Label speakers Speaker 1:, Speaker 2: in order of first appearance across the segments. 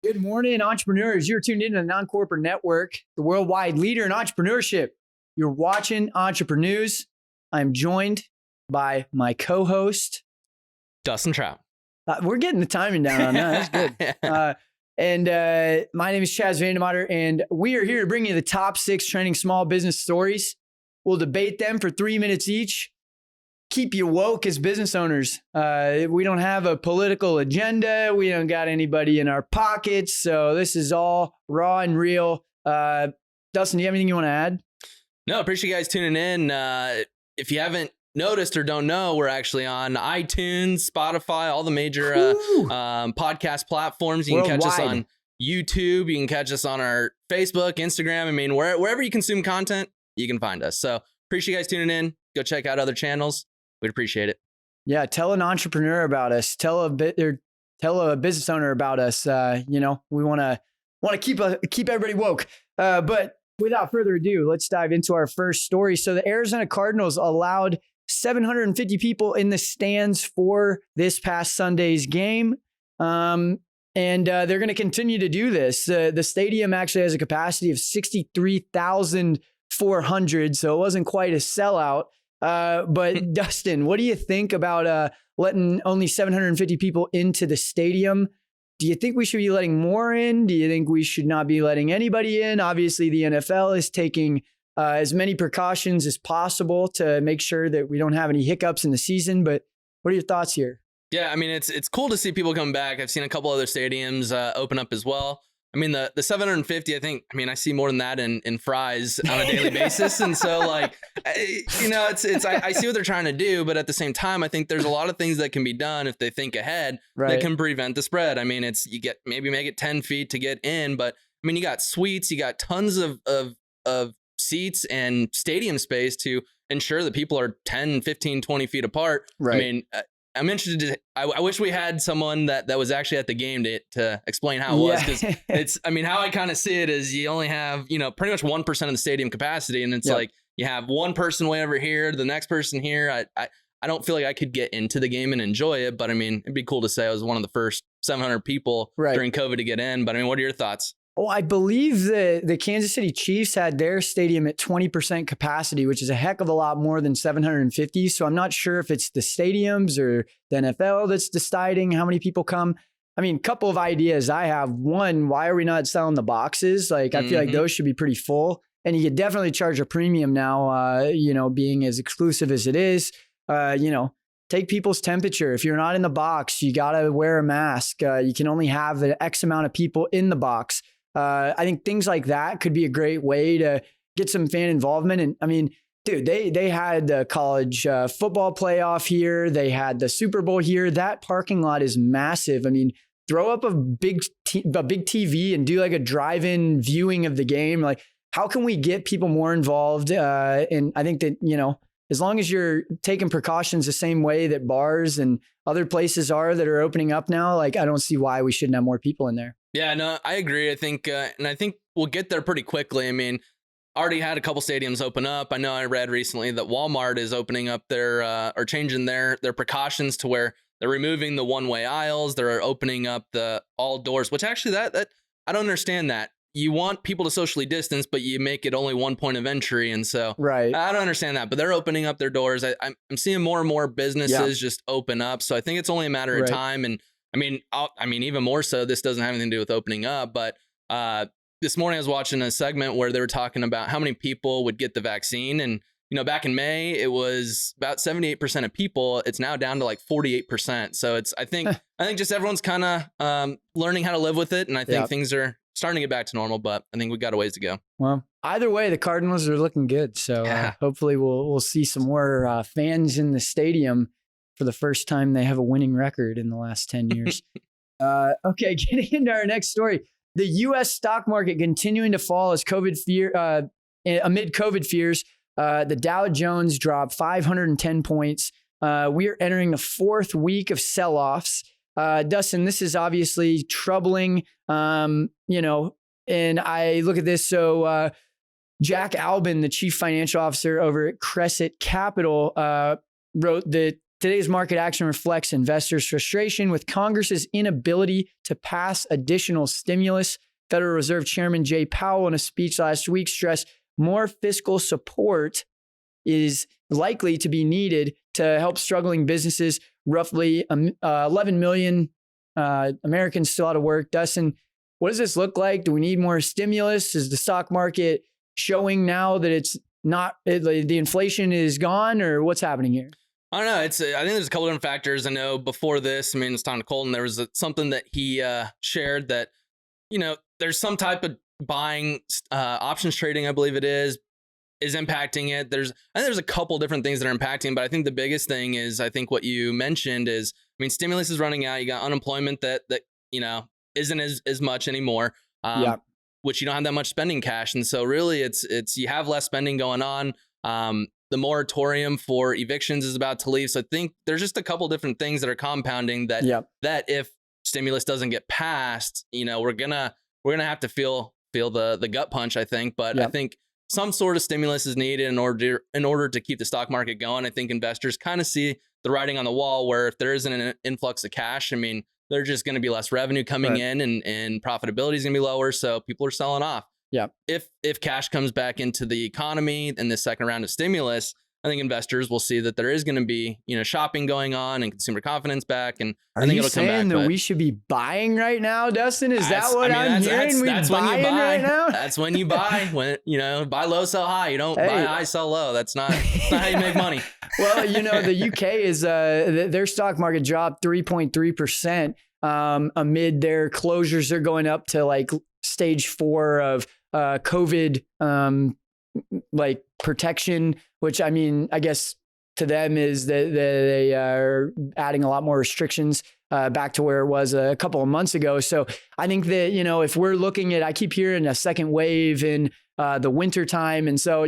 Speaker 1: Good morning, entrepreneurs. You're tuned into the Non-Corporate Network, the worldwide leader in entrepreneurship. You're watching Entreprenews. I'm joined by my co-host,
Speaker 2: Dustin Trout.
Speaker 1: We're getting the timing down on that. That's good. My name is Chaz Vandemotter, and we are here to bring you the top 6 trending small business stories. We'll debate them for 3 minutes each. Keep you woke as business owners. We don't have a political agenda. We don't got anybody in our pockets. So this is all raw and real. Dustin, do you have anything you want to add?
Speaker 2: No, appreciate you guys tuning in. If you haven't noticed or don't know, we're actually on iTunes, Spotify, all the major podcast platforms. You can catch us on YouTube. You can catch us on our Facebook, Instagram. I mean, wherever you consume content, you can find us. So appreciate you guys tuning in. Go check out other channels. We'd appreciate it.
Speaker 1: Yeah, tell an entrepreneur about us. Tell a business owner about us. We want to keep everybody woke. But without further ado, let's dive into our first story. So the Arizona Cardinals allowed 750 people in the stands for this past Sunday's game. And they're going to continue to do this. The stadium actually has a capacity of 63,400, so it wasn't quite a sellout. But Dustin, what do you think about letting only 750 people into the stadium? Do you think we should be letting more in? Do you think we should not be letting anybody in? Obviously, the NFL is taking as many precautions as possible to make sure that we don't have any hiccups in the season. But what are your thoughts here?
Speaker 2: Yeah, I mean, it's cool to see people come back. I've seen a couple other stadiums open up as well. I mean, the 750, I see more than that in fries on a daily basis. And so I see what they're trying to do, but at the same time, I think there's a lot of things that can be done if they think ahead that can prevent the spread. I mean, maybe make it 10 feet to get in, but I mean, you got suites, you got tons of seats and stadium space to ensure that people are 10, 15, 20 feet apart. Right. I mean, I'm interested. I wish we had someone that was actually at the game to explain how it was, because how I kind of see it is you only have, pretty much 1% of the stadium capacity. And it's like you have one person way over here, the next person here. I don't feel like I could get into the game and enjoy it, but I mean, it'd be cool to say I was one of the first 700 people during COVID to get in. But I mean, what are your thoughts?
Speaker 1: Oh, I believe the Kansas City Chiefs had their stadium at 20% capacity, which is a heck of a lot more than 750. So I'm not sure if it's the stadiums or the NFL that's deciding how many people come. I mean, a couple of ideas I have. One, why are we not selling the boxes? I feel like those should be pretty full. And you could definitely charge a premium now, being as exclusive as it is. Take people's temperature. If you're not in the box, you got to wear a mask. You can only have the X amount of people in the box. I think things like that could be a great way to get some fan involvement. And I mean, dude, they had the college football playoff here. They had the Super Bowl here. That parking lot is massive. I mean, throw up a big TV and do like a drive-in viewing of the game. Like, how can we get people more involved? And I think that, as long as you're taking precautions the same way that bars and other places are that are opening up now, I don't see why we shouldn't have more people in there.
Speaker 2: Yeah, no, I agree. I think we'll get there pretty quickly. I mean, already had a couple stadiums open up. I know I read recently that Walmart is opening up or changing their precautions to where they're removing the one-way aisles. They're opening up the all doors, which actually that I don't understand that. You want people to socially distance, but you make it only one point of entry. And so I don't understand that, but they're opening up their doors. I'm seeing more and more businesses just open up. So I think it's only a matter of time. And I mean, even more so, this doesn't have anything to do with opening up, but this morning I was watching a segment where they were talking about how many people would get the vaccine. And, back in May, it was about 78% of people. It's now down to 48%. So I think just everyone's kind of learning how to live with it. And I think things are starting to get back to normal, but I think we've got a ways to go.
Speaker 1: Well, either way, the Cardinals are looking good. So hopefully we'll see some more fans in the stadium for the first time they have a winning record in the last 10 years. Okay, getting into our next story. The U.S. stock market continuing to fall as amid COVID fears. The Dow Jones dropped 510 points. We are entering the 4th week of sell-offs. Dustin, this is obviously troubling, and I look at this. So Jack Albin, the chief financial officer over at Crescent Capital, wrote that Today's market action reflects investors' frustration with Congress's inability to pass additional stimulus. Federal Reserve Chairman Jay Powell, in a speech last week, stressed more fiscal support is likely to be needed to help struggling businesses. Roughly 11 million Americans still out of work. Dustin, what does this look like? Do we need more stimulus? Is the stock market showing now that it's not, the inflation is gone, or what's happening here?
Speaker 2: I don't know. I think there's a couple different factors. I know before this, I mean, it's Tom Colton. There was something that he shared that, there's some type of buying options trading, I believe it is impacting it. I think there's a couple different things that are impacting, but I think the biggest thing is, I think what you mentioned is, I mean, stimulus is running out. You got unemployment that isn't as much anymore. Which you don't have that much spending cash. And so really it's you have less spending going on. The moratorium for evictions is about to leave. So I think there's just a couple different things that are compounding that if stimulus doesn't get passed, we're gonna have to feel the gut punch, I think. But I think some sort of stimulus is needed in order to keep the stock market going. I think investors kind of see the writing on the wall, where if there isn't an influx of cash, I mean, there's just going to be less revenue coming in, and profitability is going to be lower. So people are selling off. Yeah. If cash comes back into the economy in this second round of stimulus, I think investors will see that there is going to be, shopping going on and consumer confidence back. And I think it'll come back. Are you saying
Speaker 1: that we should be buying right now, Dustin? Is that what I'm hearing?
Speaker 2: That's when you buy right now? That's when you buy. When buy low, sell high. You don't buy high, sell low. That's not how you make money.
Speaker 1: Well, the UK is their stock market dropped 3.3% amid their closures. They're going up to like stage 4 of COVID like protection, which I mean, I guess to them is that they are adding a lot more restrictions back to where it was a couple of months ago. So I think that, if we're looking at, I keep hearing a second wave in the winter time. And so,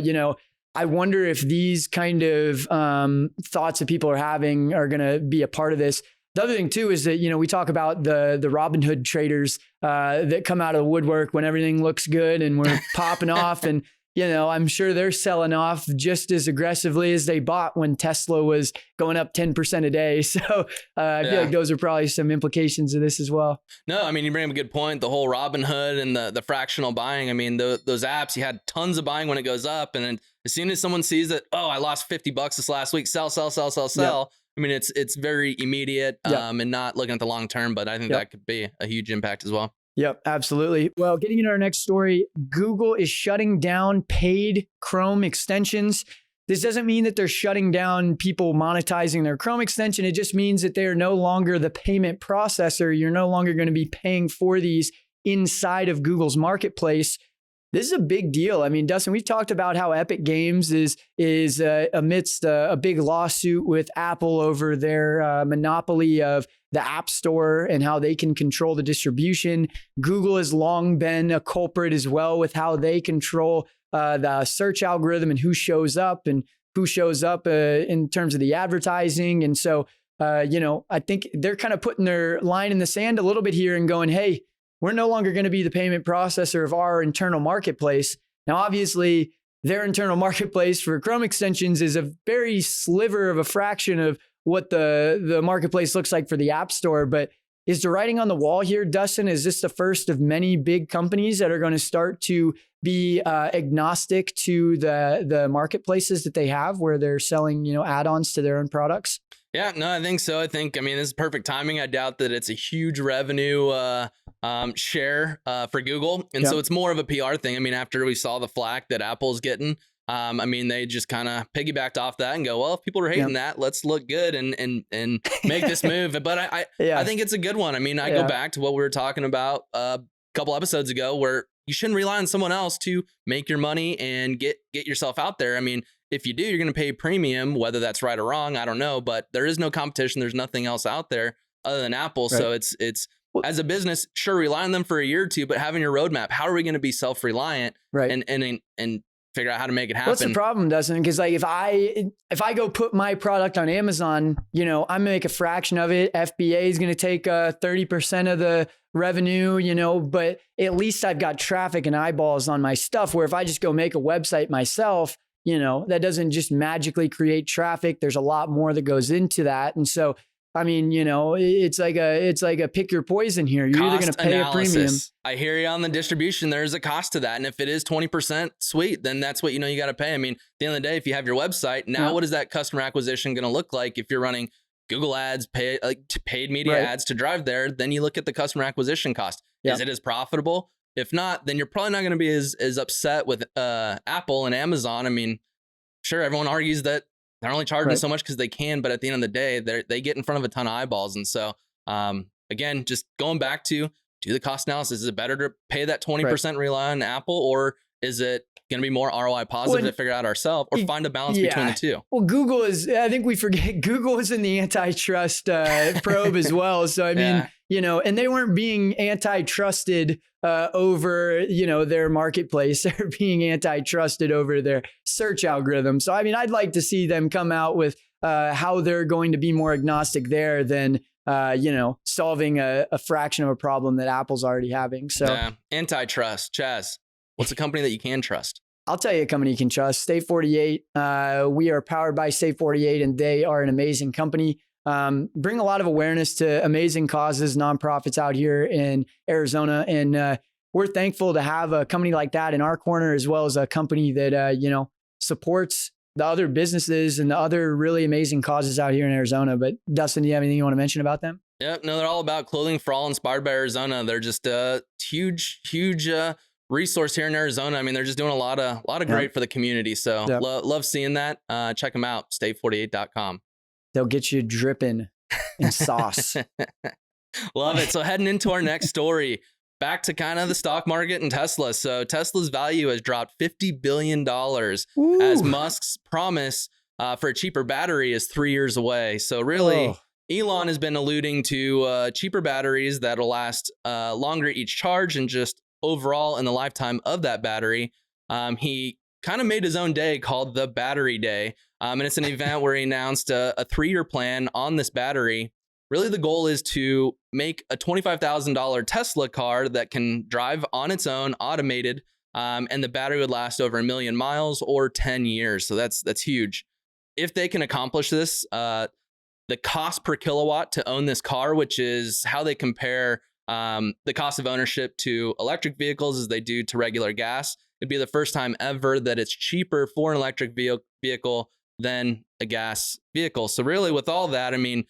Speaker 1: I wonder if these kind of thoughts that people are having are going to be a part of this. The other thing too is that, we talk about the Robinhood traders that come out of the woodwork when everything looks good and we're popping off, and I'm sure they're selling off just as aggressively as they bought when Tesla was going up 10% a day. So I feel like those are probably some implications of this as well.
Speaker 2: No, I mean, you bring up a good point. The whole Robinhood and the fractional buying. I mean, those apps, you had tons of buying when it goes up. And then as soon as someone sees that, I lost $50 this last week, sell. Yep. I mean, it's very immediate and not looking at the long term, but I think that could be a huge impact as well.
Speaker 1: Yep, absolutely. Well, getting into our next story, Google is shutting down paid Chrome extensions. This doesn't mean that they're shutting down people monetizing their Chrome extension. It just means that they are no longer the payment processor. You're no longer going to be paying for these inside of Google's marketplace. This is a big deal. I mean, Dustin, we've talked about how Epic Games is amidst a big lawsuit with Apple over their monopoly of the App Store and how they can control the distribution. Google has long been a culprit as well with how they control the search algorithm and who shows up in terms of the advertising. And so, I think they're kind of putting their line in the sand a little bit here and going, hey, we're no longer going to be the payment processor of our internal marketplace. Now, obviously, their internal marketplace for Chrome extensions is a very sliver of a fraction of what the marketplace looks like for the App Store. But is the writing on the wall here, Dustin? Is this the first of many big companies that are going to start to be agnostic to the marketplaces that they have, where they're selling, add-ons to their own products?
Speaker 2: Yeah, no, I think so. I mean, this is perfect timing. I doubt that it's a huge revenue share for Google. And so it's more of a PR thing. I mean, after we saw the flack that Apple's getting, I mean, they just kind of piggybacked off that and go, well, if people are hating that, let's look good and make this move. But I think it's a good one. I mean, I go back to what we were talking about a couple episodes ago, where you shouldn't rely on someone else to make your money and get yourself out there. I mean, if you do, you're going to pay premium, whether that's right or wrong. I don't know, but there is no competition. There's nothing else out there other than Apple. Right. So it's as a business, sure, rely on them for a year or two, but having your roadmap, how are we going to be self-reliant and figure out how to make it happen?
Speaker 1: What's the problem, Dustin? Because like if I go put my product on Amazon, I'm gonna make a fraction of it. FBA is gonna take 30% of the revenue, but at least I've got traffic and eyeballs on my stuff. Where if I just go make a website myself, that doesn't just magically create traffic. There's a lot more that goes into that. And so, I mean, it's like a pick your poison here. You're either going to pay a premium.
Speaker 2: I hear you on the distribution. There's a cost to that. And if it is 20%, sweet, then that's what you got to pay. I mean, at the end of the day, if you have your website, now what is that customer acquisition going to look like if you're running Google ads, paid media ads to drive there? Then you look at the customer acquisition cost. Is it as profitable? If not, then you're probably not going to be as upset with Apple and Amazon. I mean, sure, everyone argues that they're only charging so much because they can, but at the end of the day, they get in front of a ton of eyeballs. And so, again, just going back to do the cost analysis. Is it better to pay that 20% rely on Apple, or is it going to be more ROI positive to figure out ourselves, or find a balance between the two?
Speaker 1: Well, Google I think we forget, Google is in the antitrust probe as well. So, I mean, and they weren't being antitrusted over, their marketplace. They're being antitrusted over their search algorithm. So, I mean, I'd like to see them come out with how they're going to be more agnostic there than, solving a fraction of a problem that Apple's already having. So
Speaker 2: antitrust, Chaz, what's a company that you can trust?
Speaker 1: I'll tell you a company you can trust, State 48. We are powered by State 48, and they are an amazing company. Bring a lot of awareness to amazing causes, nonprofits out here in Arizona. And we're thankful to have a company like that in our corner, as well as a company that, supports the other businesses and the other really amazing causes out here in Arizona. But Dustin, do you have anything you want to mention about them?
Speaker 2: Yep. No, they're all about clothing for all, inspired by Arizona. They're just a huge resource here in Arizona. I mean, they're just doing a lot of great for the community. So love seeing that. Check them out, state48.com.
Speaker 1: They'll get you dripping in sauce.
Speaker 2: Love it. So heading into our next story, back to kind of the stock market and Tesla. So Tesla's value has dropped $50 billion as Musk's promise for a cheaper battery is 3 years away. So really, Elon has been alluding to cheaper batteries that'll last longer each charge, and just overall in the lifetime of that battery. He kind of made his own day called the Battery Day. And it's an event where he announced a 3-year plan on this battery. Really, the goal is to make a $25,000 Tesla car that can drive on its own, automated, and the battery would last over 1 million miles or 10 years. So that's huge. If they can accomplish this, the cost per kilowatt to own this car, which is how they compare the cost of ownership to electric vehicles as they do to regular gas, it'd be the first time ever that it's cheaper for an electric vehicle than a gas vehicle. So really, with all that, I mean,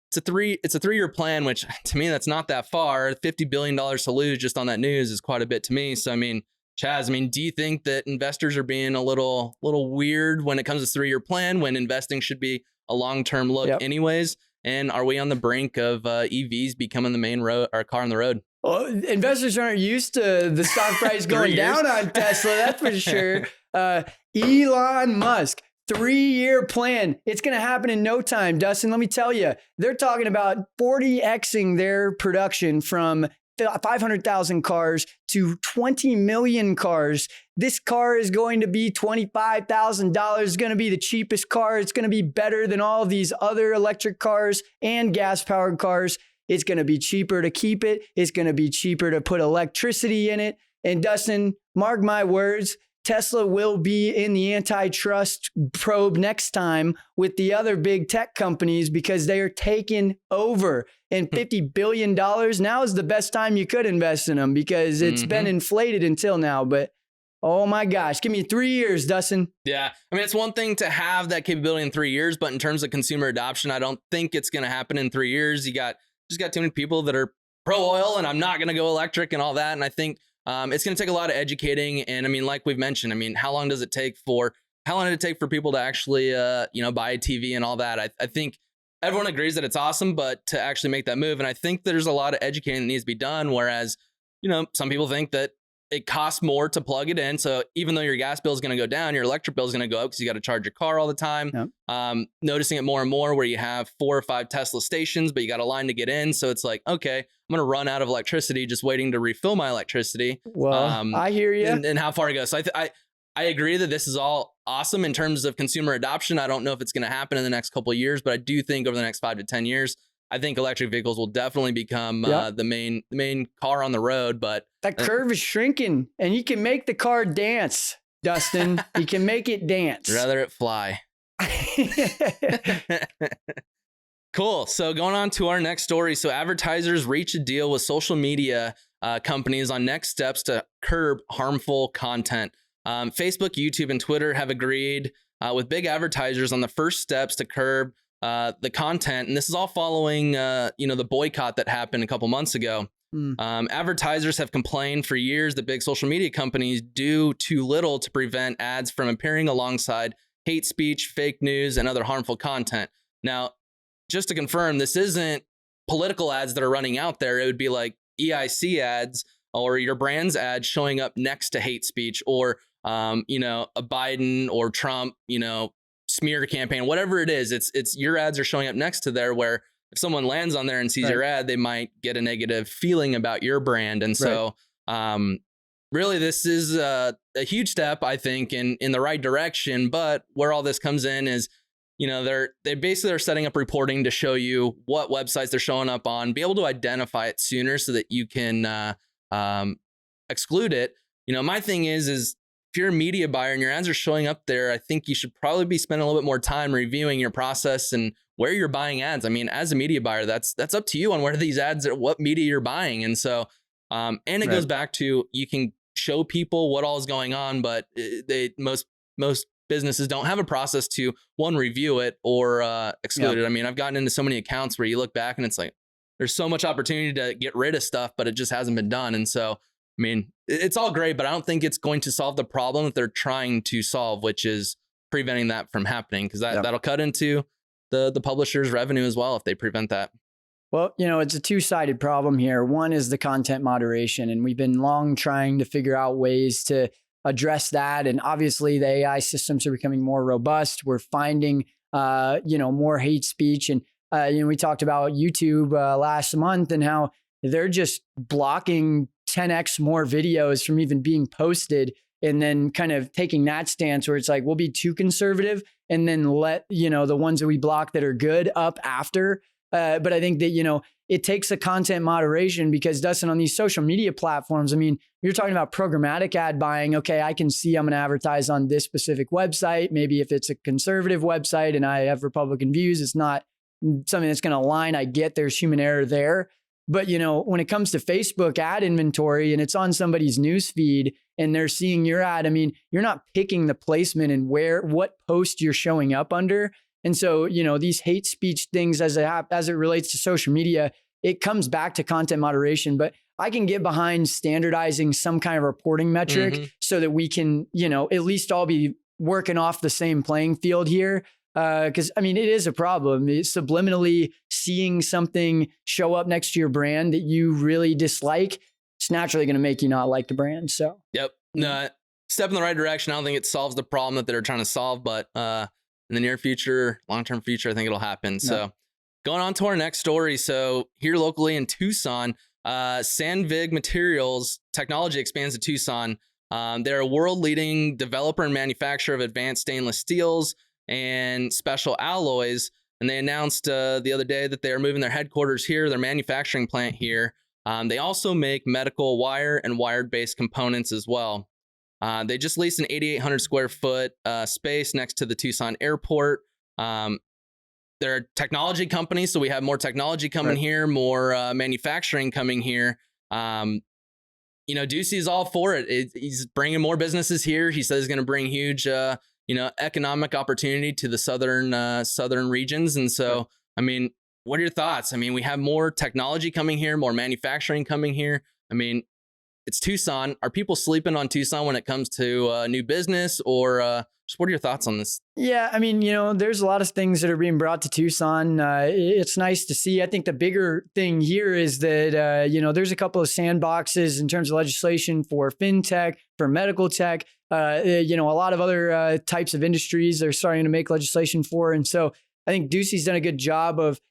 Speaker 2: it's a 3-year plan, which to me, that's not that far. $50 billion to lose just on that news is quite a bit to me. So, I mean, Chaz, do you think that investors are being a little weird when it comes to 3-year plan, when investing should be a long-term look anyways? And are we on the brink of EVs becoming the main car on the road?
Speaker 1: Well, investors aren't used to the stock price going down on Tesla, that's for sure. Elon Musk, 3-year plan. It's going to happen in no time. Dustin, let me tell you, they're talking about 40xing their production from 500,000 cars to 20 million cars. This car is going to be $25,000. It's going to be the cheapest car. It's going to be better than all of these other electric cars and gas-powered cars. It's going to be cheaper to keep it. It's going to be cheaper to put electricity in it. And Dustin, mark my words, Tesla will be in the antitrust probe next time with the other big tech companies because they are taking over. And $50 billion now is the best time you could invest in them because it's been inflated until now. But oh my gosh, give me 3 years, Dustin.
Speaker 2: Yeah, I mean, it's one thing to have that capability in 3 years, but in terms of consumer adoption, I don't think it's going to happen in 3 years. You just got too many people that are pro oil and I'm not going to go electric and all that. And I think it's going to take a lot of educating. And I mean, like we've mentioned, I mean, how long did it take for people to actually, buy a TV and all that? I think everyone agrees that it's awesome, but to actually make that move. And I think there's a lot of educating that needs to be done. Whereas, some people think that it costs more to plug it in. So even though your gas bill is going to go down, your electric bill is going to go up because you got to charge your car all the time. Yep. Noticing it more and more where you have 4 or 5 Tesla stations, but you got a line to get in. So it's like, okay, I'm going to run out of electricity just waiting to refill my electricity.
Speaker 1: Well, I hear you.
Speaker 2: And how far it goes. So I agree that this is all awesome in terms of consumer adoption. I don't know if it's going to happen in the next couple of years, but I do think over the next 5 to 10 years, I think electric vehicles will definitely become the main car on the road. But
Speaker 1: that curve is shrinking and you can make the car dance. Dustin. He can make it dance.
Speaker 2: Rather it fly. Cool. So going on to our next story. So advertisers reach a deal with social media companies on next steps to curb harmful content. Facebook, YouTube, and Twitter have agreed with big advertisers on the first steps to curb the content. And this is all following, the boycott that happened a couple months ago. Advertisers have complained for years that big social media companies do too little to prevent ads from appearing alongside hate speech, fake news, and other harmful content. Now, just to confirm, this isn't political ads that are running out there. It would be like EIC ads or your brand's ads showing up next to hate speech or, a Biden or Trump, smear campaign, whatever it is. It's your ads are showing up next to there, where if someone lands on there and sees your ad, they might get a negative feeling about your brand. And so really, this is a huge step, I think, in the right direction. But where all this comes in is, they basically are setting up reporting to show you what websites they're showing up on, be able to identify it sooner so that you can exclude it. My thing is if you're a media buyer and your ads are showing up there, I think you should probably be spending a little bit more time reviewing your process and where you're buying ads. I mean, as a media buyer, that's up to you on where these ads are, what media you're buying. And so, and it goes back to, you can show people what all is going on, but most businesses don't have a process to review it or exclude it. I mean, I've gotten into so many accounts where you look back and it's like, there's so much opportunity to get rid of stuff, but it just hasn't been done. And so, I mean, it's all great, but I don't think it's going to solve the problem that they're trying to solve, which is preventing that from happening, because that'll cut into the publisher's revenue as well if they prevent that.
Speaker 1: Well, it's a two-sided problem here. One is the content moderation, and we've been long trying to figure out ways to address that. And obviously the AI systems are becoming more robust. We're finding, more hate speech. And, we talked about YouTube last month and how they're just blocking 10x more videos from even being posted, and then kind of taking that stance where it's like, we'll be too conservative and then let, the ones that we block that are good up after. But I think that, it takes a content moderation, because Dustin, on these social media platforms, I mean, you're talking about programmatic ad buying. Okay, I can see I'm going to advertise on this specific website. Maybe if it's a conservative website and I have Republican views, it's not something that's going to align. I get there's human error there. But, when it comes to Facebook ad inventory and it's on somebody's news feed and they're seeing your ad, I mean, you're not picking the placement and what post you're showing up under. And so, these hate speech things as it relates to social media, it comes back to content moderation. But I can get behind standardizing some kind of reporting metric so that we can, at least all be working off the same playing field here. Because I mean, it is a problem. It's subliminally seeing something show up next to your brand that you really dislike. It's naturally going to make you not like the brand. So,
Speaker 2: no, step in the right direction. I don't think it solves the problem that they're trying to solve, but in the near future, long-term future, I think it'll happen. So, going on to our next story. So, here locally in Tucson, Sandvik Materials Technology expands to Tucson. They're a world-leading developer and manufacturer of advanced stainless steels and special alloys. And they announced the other day that they are moving their headquarters here, their manufacturing plant here. They also make medical wire and wired-based components as well. They just leased an 8,800 square foot space next to the Tucson airport. They're a technology company, so we have more technology coming here, more manufacturing coming here. Ducey is all for it. He's bringing more businesses here. He says he's going to bring huge economic opportunity to the southern regions. And so, I mean, what are your thoughts? I mean, we have more technology coming here, more manufacturing coming here. I mean, it's Tucson. Are people sleeping on Tucson when it comes to new business, or just what are your thoughts on this?
Speaker 1: Yeah, I mean, there's a lot of things that are being brought to Tucson. It's nice to see. I think the bigger thing here is that, there's a couple of sandboxes in terms of legislation for fintech, for medical tech, a lot of other types of industries they're starting to make legislation for. And so I think Ducey's done a good job of,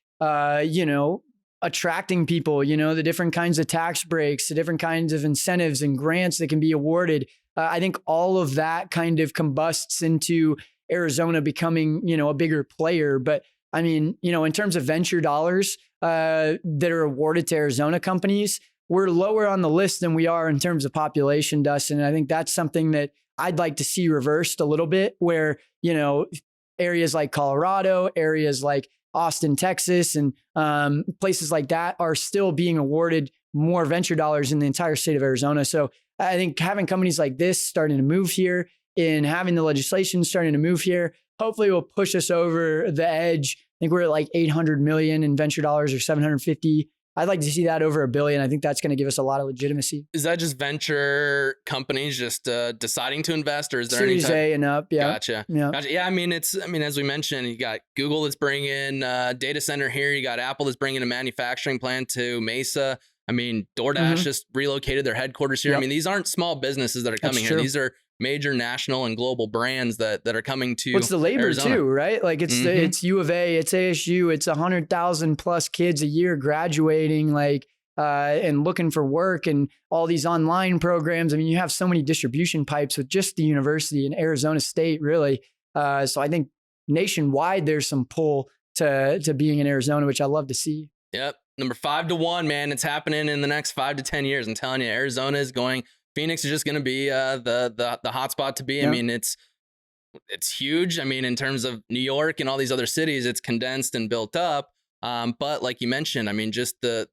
Speaker 1: attracting people, the different kinds of tax breaks, the different kinds of incentives and grants that can be awarded. I think all of that kind of combusts into Arizona becoming, a bigger player. But I mean, in terms of venture dollars that are awarded to Arizona companies, we're lower on the list than we are in terms of population, Dustin. And I think that's something that I'd like to see reversed a little bit, where, you know, areas like Colorado, areas like Austin, Texas, and places like that are still being awarded more venture dollars in the entire state of Arizona. So I think having companies like this starting to move here and having the legislation starting to move here, hopefully will push us over the edge. I think we're at like 800 million in venture dollars, or 750. I'd like to see that over $1 billion. I think that's going to give us a lot of legitimacy.
Speaker 2: Is that just venture companies just deciding to invest, or is there
Speaker 1: Series
Speaker 2: any
Speaker 1: A and up? Yeah.
Speaker 2: Gotcha.
Speaker 1: Yeah.
Speaker 2: Gotcha. Yeah. I mean, as we mentioned, you got Google that's bringing data center here. You got Apple that's bringing a manufacturing plant to Mesa. I mean, DoorDash just relocated their headquarters here.
Speaker 1: Yep.
Speaker 2: I mean, these aren't small businesses that are coming here. These are major national and global brands that are coming to
Speaker 1: What's the labor
Speaker 2: Arizona
Speaker 1: too, right? Like it's U of A, it's ASU, it's 100,000 plus kids a year graduating, like, and looking for work, and all these online programs. I mean, you have so many distribution pipes with just the university in Arizona State, really. So I think nationwide, there's some pull to being in Arizona, which I love to see.
Speaker 2: Yep. Number 5 to 1, man. It's happening in the next 5 to 10 years. I'm telling you, Arizona is going. Phoenix is just going to be the hot spot to be.
Speaker 1: Yep.
Speaker 2: I mean, it's huge. I mean, in terms of New York and all these other cities, it's condensed and built up. But like you mentioned, I mean, just the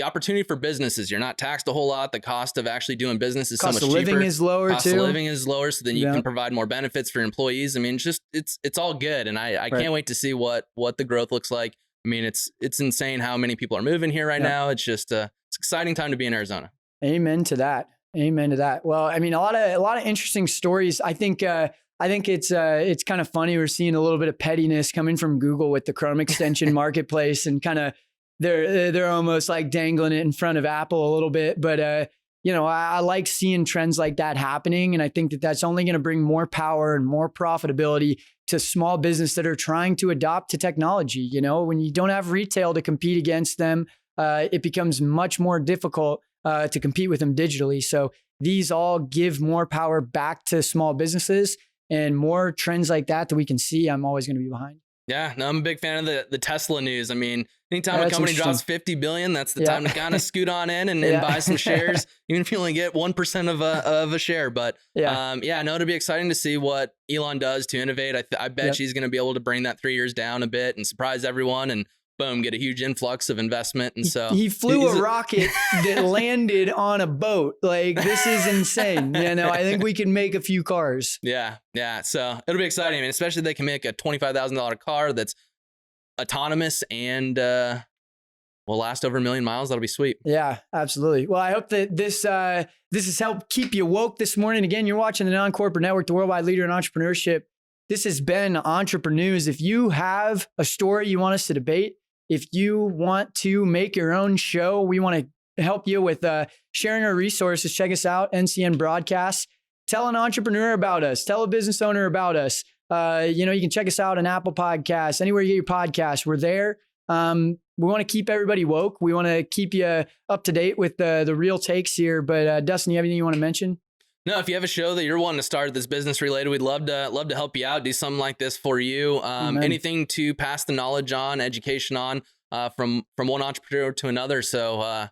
Speaker 2: opportunity for businesses, you're not taxed a whole lot. The cost of actually doing business is so much cheaper.
Speaker 1: Cost of living is lower too.
Speaker 2: Cost of living is lower, so then you can provide more benefits for your employees. I mean, it's all good, and I can't wait to see what the growth looks like. I mean, it's insane how many people are moving here right now. It's just it's an exciting time to be in Arizona.
Speaker 1: Amen to that. Amen to that. Well, I mean, a lot of interesting stories. I think it's kind of funny. We're seeing a little bit of pettiness coming from Google with the Chrome extension marketplace, and kind of they're almost like dangling it in front of Apple a little bit. But you know, I like seeing trends like that happening, and I think that that's only going to bring more power and more profitability to small business that are trying to adopt to technology. You know, when you don't have retail to compete against them, it becomes much more difficult to compete with them digitally. So these all give more power back to small businesses, and more trends like that we can see, I'm always going to be behind.
Speaker 2: Yeah, no, I'm a big fan of the Tesla news. I mean, anytime a company drops 50 billion, that's the time to kind of scoot on in and buy some shares, even if you only get 1% of a share. But no, it'll be exciting to see what Elon does to innovate. I bet she's going to be able to bring that 3 years down a bit and surprise everyone, and boom, get a huge influx of investment. And so
Speaker 1: he flew a rocket that landed on a boat. Like, this is insane. You know, I think we can make a few cars.
Speaker 2: Yeah. So it'll be exciting. I mean, especially if they can make a $25,000 car that's autonomous and will last over 1 million miles. That'll be sweet.
Speaker 1: Yeah, absolutely. Well, I hope that this has helped keep you woke this morning. Again, you're watching the Non-Corporate Network, the worldwide leader in entrepreneurship. This has been Entreprenews. If you have a story you want us to debate, if you want to make your own show, we want to help you with sharing our resources. Check us out, NCN Broadcast. Tell an entrepreneur about us. Tell a business owner about us. You know, you can check us out on Apple Podcasts, anywhere you get your podcasts. We're there. We want to keep everybody woke. We want to keep you up to date with the real takes here. But Dustin, you have anything you want to mention?
Speaker 2: No, if you have a show that you're wanting to start that's business related, we'd love to help you out, do something like this for you. Anything to pass the knowledge on, education on, from one entrepreneur to another. So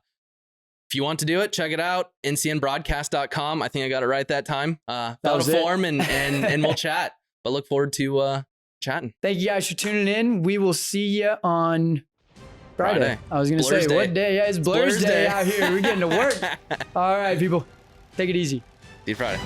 Speaker 2: if you want to do it, check it out. ncnbroadcast.com. I think I got it right that time. Fill out a form and we'll chat. But look forward to chatting. Thank you guys for tuning in. We will see you on Friday. I was going to say, what day? Yeah, it's Blur's Day out here. We're getting to work. All right, people. Take it easy. See you Friday.